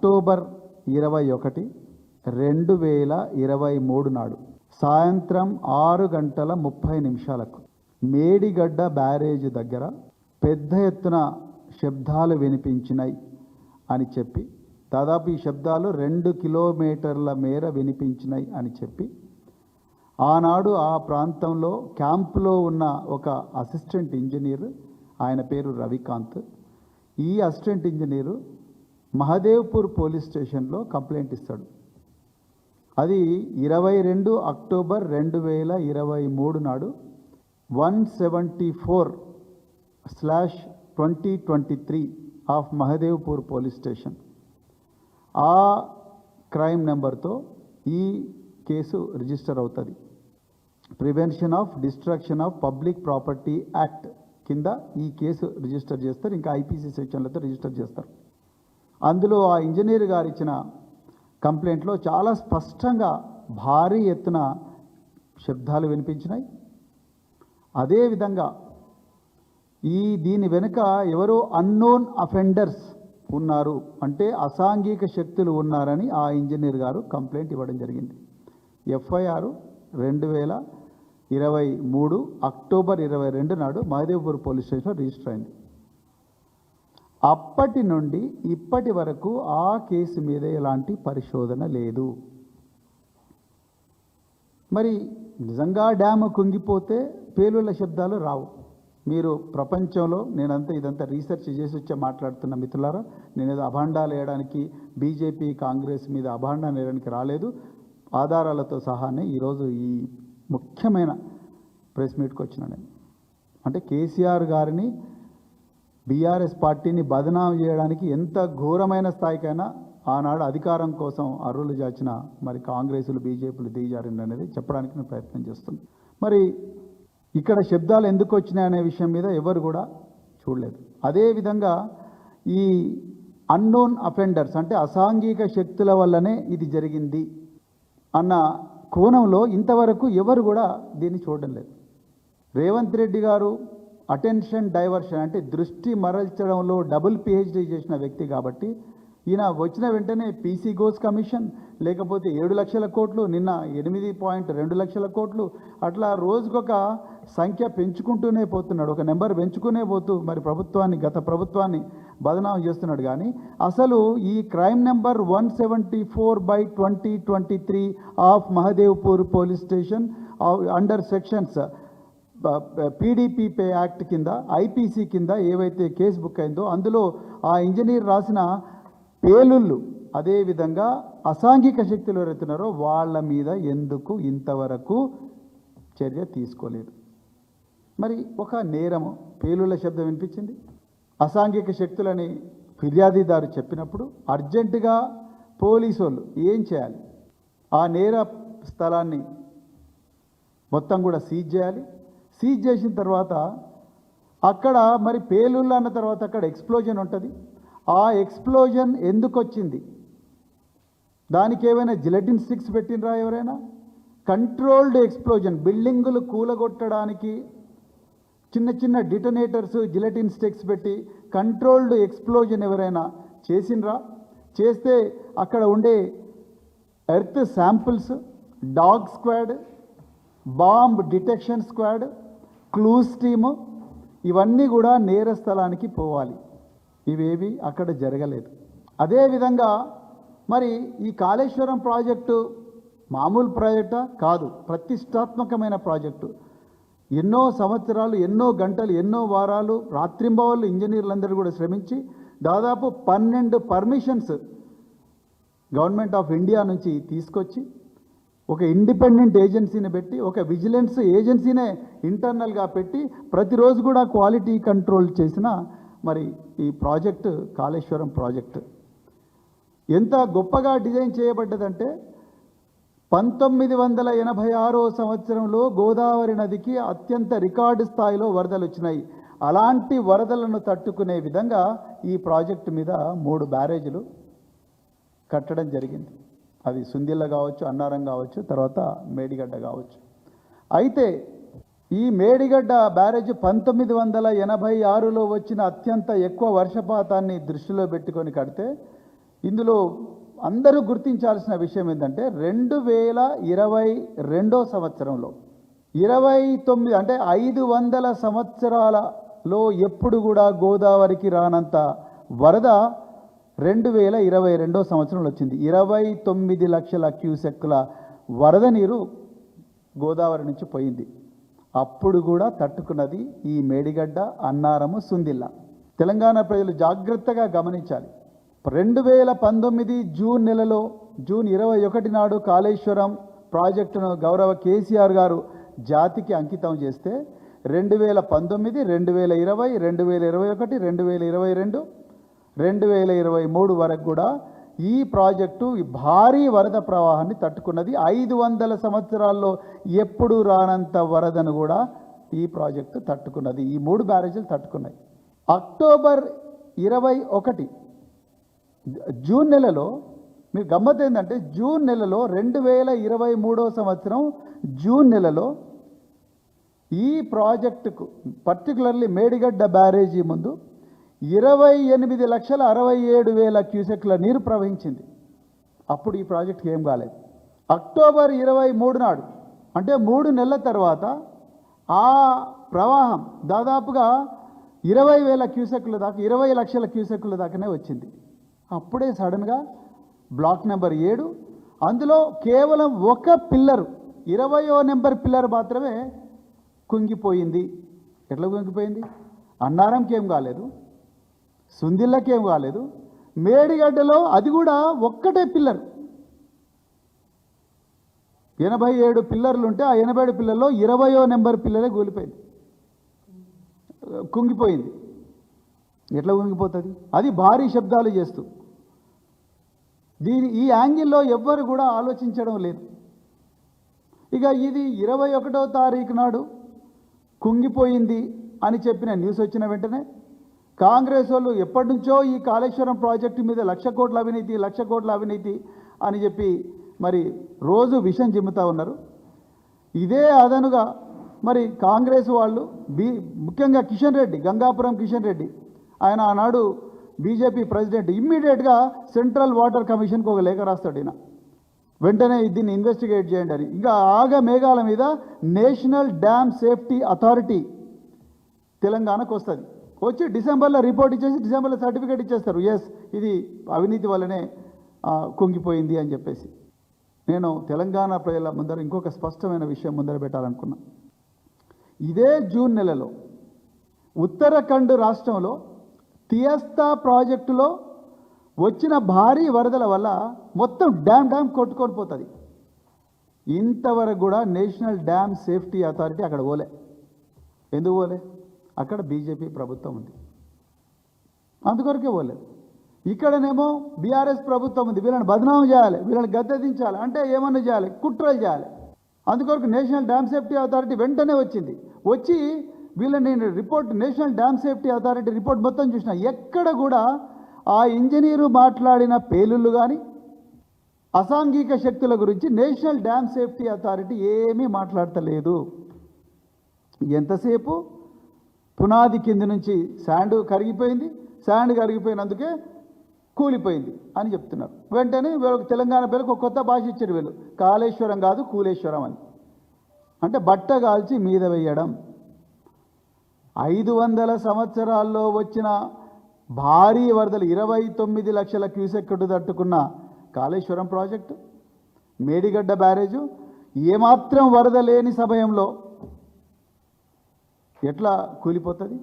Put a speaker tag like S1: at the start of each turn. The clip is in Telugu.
S1: అక్టోబర్ 21, 2023 నాడు సాయంత్రం 6:30 మేడిగడ్డ బ్యారేజ్ దగ్గర పెద్ద ఎత్తున శబ్దాలు వినిపించినాయి అని చెప్పి, దాదాపు ఈ శబ్దాలు 2 కిలోమీటర్ల మేర వినిపించినాయి అని చెప్పి, ఆనాడు ఆ ప్రాంతంలో క్యాంపులో ఉన్న ఒక అసిస్టెంట్ ఇంజనీర్, ఆయన పేరు రవికాంత్, ఈ అసిస్టెంట్ ఇంజనీరు మహదేవ్పూర్ పోలీస్ స్టేషన్లో కంప్లైంట్ ఇస్తాడు. అది 22 అక్టోబర్ 2023 నాడు 174/2023 ఆఫ్ మహదేవ్పూర్ పోలీస్ స్టేషన్. ఆ క్రైమ్ నెంబర్తో ఈ కేసు రిజిస్టర్ అవుతుంది. Prevention of destruction of public property act కింద ఈ కేసు రిజిస్టర్ చేస్తారు. ఇంకా ఐపీసీ సెక్షన్లతో రిజిస్టర్ చేస్తారు. అందులో ఆ ఇంజనీర్ గారు ఇచ్చిన కంప్లైంట్లో చాలా స్పష్టంగా భారీ ఎత్తున శబ్దాలు వినిపించినాయి. అదేవిధంగా దీని వెనుక ఎవరో అన్నోన్ అఫెండర్స్ ఉన్నారు, అంటే అసాంఘిక శక్తులు ఉన్నారని ఆ ఇంజనీర్ గారు కంప్లైంట్ ఇవ్వడం జరిగింది. ఎఫ్ఐఆర్ 2023 అక్టోబర్ 22 నాడు మహదేవ్పూర్ పోలీస్ స్టేషన్లో రిజిస్టర్ అయింది. అప్పటి నుండి ఇప్పటి వరకు ఆ కేసు మీద ఎలాంటి పరిశోధన లేదు. మరి నిజంగా డ్యామ్ కుంగిపోతే పేలుళ్ల శబ్దాలు రావు. మీరు ప్రపంచంలో ఇదంతా రీసెర్చ్ చేసి వచ్చే మాట్లాడుతున్న మిత్రులారా, నేనేదో అభాండాలు వేయడానికి, బీజేపీ కాంగ్రెస్ మీద అభాండాలు వేయడానికి రాలేదు. ఆధారాలతో సహానే ఈరోజు ఈ ముఖ్యమైన ప్రెస్ మీట్కి వచ్చిన నేను. అంటే కేసీఆర్ గారిని, బీఆర్ఎస్ పార్టీని బదనాం చేయడానికి ఎంత ఘోరమైన స్థాయికైనా ఆనాడు అధికారం కోసం అర్రులు జాచిన మరి కాంగ్రెసులు, బీజేపీలు దిగజారింది అనేది చెప్పడానికి నేను ప్రయత్నం చేస్తున్నాను. మరి ఇక్కడ శబ్దాలు ఎందుకు వచ్చినాయి అనే విషయం మీద ఎవరు కూడా చూడలేదు. అదేవిధంగా ఈ అన్నోన్ అఫెండర్స్, అంటే అసాంఘిక శక్తుల వల్లనే ఇది జరిగింది అన్న కోణంలో ఇంతవరకు ఎవరు కూడా దీన్ని చూడడం లేదు. రేవంత్ రెడ్డి గారు అటెన్షన్ డైవర్షన్, అంటే దృష్టి మరల్చడంలో డబుల్ పిహెచ్డీ చేసిన వ్యక్తి కాబట్టి ఈయన వచ్చిన వెంటనే పీసీ గోస్ కమిషన్, లేకపోతే 7 లక్షల కోట్లు, నిన్న 8.2 లక్షల కోట్లు, అట్లా రోజుకొక సంఖ్య పెంచుకుంటూనే పోతున్నాడు, ఒక నెంబర్ పెంచుకునే పోతూ మరి గత ప్రభుత్వాన్ని బదనాం చేస్తున్నాడు. కానీ అసలు ఈ crime number 174/2023 of Mahadevpur police station under sections PDP act కింద, ఐపీసీ కింద ఏవైతే కేసు బుక్ అయిందో అందులో ఆ ఇంజనీర్ రాసిన పేలుళ్ళు, అదేవిధంగా అసాంఘిక శక్తులు ఎవరైతున్నారో వాళ్ళ మీద ఎందుకు ఇంతవరకు చర్య తీసుకోలేదు? మరి ఒక నేరము, పేలుళ్ళ శబ్దం వినిపించింది, అసాంఘిక శక్తులని ఫిర్యాదుదారు చెప్పినప్పుడు అర్జెంటుగా పోలీసు వాళ్ళు ఏం చేయాలి? ఆ నేర స్థలాన్ని మొత్తం కూడా సీజ్ చేయాలి. సీజ్ చేసిన తర్వాత అక్కడ మరి పేలుళ్ళు అన్న తర్వాత అక్కడ ఎక్స్ప్లోజన్ ఉంటుంది. ఆ ఎక్స్ప్లోజన్ ఎందుకు వచ్చింది? దానికి ఏమైనా జిలెటిన్ స్టిక్స్ పెట్టినరా ఎవరైనా? కంట్రోల్డ్ ఎక్స్ప్లోజన్, బిల్డింగులు కూలగొట్టడానికి చిన్న చిన్న డిటనేటర్స్, జిలెటిన్ స్టిక్స్ పెట్టి కంట్రోల్డ్ ఎక్స్ప్లోజన్ ఎవరైనా చేసినరా? చేస్తే అక్కడ ఉండే earth samples, dog squad, bomb detection squad, clues team, ఇవన్నీ కూడా నేర స్థలానికి పోవాలి. ఇవేవి అక్కడ జరగలేదు. అదేవిధంగా మరి ఈ కాళేశ్వరం ప్రాజెక్టు మామూలు ప్రాజెక్టా కాదు, ప్రతిష్టాత్మకమైన ప్రాజెక్టు. ఎన్నో సంవత్సరాలు, ఎన్నో గంటలు, ఎన్నో వారాలు, రాత్రింబవళ్ళు ఇంజనీర్లందరూ కూడా శ్రమించి దాదాపు 12 పర్మిషన్స్ గవర్నమెంట్ ఆఫ్ ఇండియా నుంచి తీసుకొచ్చి ఒక ఇండిపెండెంట్ ఏజెన్సీని పెట్టి, ఒక విజిలెన్స్ ఏజెన్సీనే ఇంటర్నల్గా పెట్టి ప్రతిరోజు కూడా క్వాలిటీ కంట్రోల్ చేసిన మరి ఈ ప్రాజెక్టు, కాళేశ్వరం ప్రాజెక్టు ఎంత గొప్పగా డిజైన్ చేయబడ్డదంటే 1986 సంవత్సరంలో గోదావరి నదికి అత్యంత రికార్డు స్థాయిలో వరదలు వచ్చినాయి. అలాంటి వరదలను తట్టుకునే విధంగా ఈ ప్రాజెక్టు మీద 3 బ్యారేజీలు కట్టడం జరిగింది. అది సుందిల్ల కావచ్చు, అన్నారం కావచ్చు, తర్వాత మేడిగడ్డ కావచ్చు. అయితే ఈ మేడిగడ్డ బ్యారేజ్ 1986లో వచ్చిన అత్యంత ఎక్కువ వర్షపాతాన్ని దృష్టిలో పెట్టుకొని కడితే ఇందులో అందరూ గుర్తించాల్సిన విషయం ఏంటంటే 2022 సంవత్సరంలో 29 అంటే 500 సంవత్సరాలలో ఎప్పుడు కూడా గోదావరికి రానంత వరద 2022 సంవత్సరంలో వచ్చింది. 29 లక్షల క్యూసెక్కుల వరద నీరు గోదావరి నుంచి పోయింది. అప్పుడు కూడా తట్టుకున్నది ఈ మేడిగడ్డ, అన్నారము, సుందిల్ల. తెలంగాణ ప్రజలు జాగ్రత్తగా గమనించాలి. 2019 జూన్ నెలలో జూన్ 21 నాడు కాళేశ్వరం ప్రాజెక్టును గౌరవ కేసీఆర్ గారు జాతికి అంకితం చేస్తే 2019, 2020, 2021, 2022, 2023 వరకు కూడా ఈ ప్రాజెక్టు భారీ వరద ప్రవాహాన్ని తట్టుకున్నది. 500 సంవత్సరాల్లో ఎప్పుడు రానంత వరదను కూడా ఈ ప్రాజెక్టు తట్టుకున్నది. ఈ 3 బ్యారేజీలు తట్టుకున్నాయి. అక్టోబర్ 21 జూన్ నెలలో మీరు గమ్మత్ ఏంటంటే జూన్ నెలలో 2023 సంవత్సరం జూన్ నెలలో ఈ ప్రాజెక్టుకు పర్టికులర్లీ మేడిగడ్డ బ్యారేజీ ముందు 28,67,000 క్యూసెక్ల నీరు ప్రవహించింది. అప్పుడు ఈ ప్రాజెక్టుకి ఏం కాలేదు. అక్టోబర్ 23 నాడు అంటే 3 నెలల తర్వాత ఆ ప్రవాహం దాదాపుగా 20,000 క్యూసెక్ల దాకా 20 లక్షల క్యూసెక్ల దాకానే వచ్చింది. అప్పుడే సడన్గా బ్లాక్ నెంబర్ 7 అందులో కేవలం ఒక పిల్లరు 20వ నెంబర్ పిల్లర్ మాత్రమే కుంగిపోయింది. ఎట్లా కుంగిపోయింది? అన్నారంకి ఏం కాలేదు, సుందిల్లకి ఏం కాలేదు, మేడిగడ్డలో అది కూడా ఒక్కటే పిల్లర్. 87 పిల్లర్లు ఉంటే ఆ 87 పిల్లర్లో 20వ నెంబర్ పిల్లరే కూలిపోయింది, కుంగిపోయింది. ఎట్లా కుంగిపోతుంది? అది భారీ శబ్దాలు చేస్తూ. ఈ యాంగిల్లో ఎవ్వరు కూడా ఆలోచించడం లేదు. ఇక ఇది 21వ తారీఖు నాడు కుంగిపోయింది అని చెప్పిన న్యూస్ వచ్చిన వెంటనే కాంగ్రెస్ వాళ్ళు ఎప్పటి నుంచో ఈ కాళేశ్వరం ప్రాజెక్టు మీద 1,00,000 కోట్ల అవినీతి 1,00,000 కోట్ల అవినీతి అని చెప్పి మరి రోజు విషం చిమ్ముతూ ఉన్నారు. ఇదే అదనుగా మరి కాంగ్రెస్ వాళ్ళు ముఖ్యంగా కిషన్ రెడ్డి, గంగాపురం కిషన్ రెడ్డి, ఆయన ఆనాడు బీజేపీ ప్రెసిడెంట్, ఇమ్మీడియట్గా సెంట్రల్ వాటర్ కమిషన్కి ఒక లేఖ రాస్తాడు. ఈయన వెంటనే దీన్ని ఇన్వెస్టిగేట్ చేయండి అని. ఇంకా ఆగ మేఘాల మీద నేషనల్ డ్యామ్ సేఫ్టీ అథారిటీ తెలంగాణకు వస్తుంది. వచ్చి డిసెంబర్లో రిపోర్ట్ ఇచ్చేసి డిసెంబర్లో సర్టిఫికేట్ ఇచ్చేస్తారు, ఎస్ ఇది అవినీతి వల్లనే కుంగిపోయింది అని చెప్పేసి. నేను తెలంగాణ ప్రజల ముందర ఇంకొక స్పష్టమైన విషయం ముందర పెట్టాలనుకున్నా. ఇదే జూన్ నెలలో ఉత్తరాఖండ్ రాష్ట్రంలో తియస్తా ప్రాజెక్టులో వచ్చిన భారీ వరదల వల్ల మొత్తం డ్యామ్ కొట్టుకొని పోతుంది. ఇంతవరకు కూడా నేషనల్ డ్యామ్ సేఫ్టీ అథారిటీ అక్కడ పోలే. ఎందుకు పోలే? అక్కడ బీజేపీ ప్రభుత్వం ఉంది, అందుకొరకే పోలేదు. ఇక్కడనేమో బీఆర్ఎస్ ప్రభుత్వం ఉంది, వీళ్ళని బదనామం చేయాలి, వీళ్ళని గద్దెదించాలి, అంటే ఏమన్నా చేయాలి, కుట్రలు చేయాలి. అందుకొరకు నేషనల్ డ్యామ్ సేఫ్టీ అథారిటీ వెంటనే వచ్చింది. వచ్చి వీళ్ళని report, national dam safety authority report మొత్తం చూసిన ఎక్కడ కూడా ఆ ఇంజనీరు మాట్లాడిన పేలుళ్ళు కానీ అసాంఘిక శక్తుల గురించి నేషనల్ డ్యామ్ సేఫ్టీ అథారిటీ ఏమీ మాట్లాడతలేదు. ఎంతసేపు పునాది కింది నుంచి శాండ్ కరిగిపోయింది, శాండ్ కరిగిపోయినందుకే కూలిపోయింది అని చెప్తున్నారు. వెంటనే వీళ్ళకి తెలంగాణ పేరుకు ఒక కొత్త భాష ఇచ్చారు వీళ్ళు, కాళేశ్వరం కాదు కూలేశ్వరం అని. అంటే బట్ట కాల్చి మీద వేయడం. 500 సంవత్సరాల్లో వచ్చిన భారీ వరదలు 29 లక్షల క్యూసెక్కుడు తట్టుకున్న కాళేశ్వరం ప్రాజెక్టు, మేడిగడ్డ బ్యారేజు ఏమాత్రం వరద లేని సమయంలో ఎట్లా కూలిపోతుంది?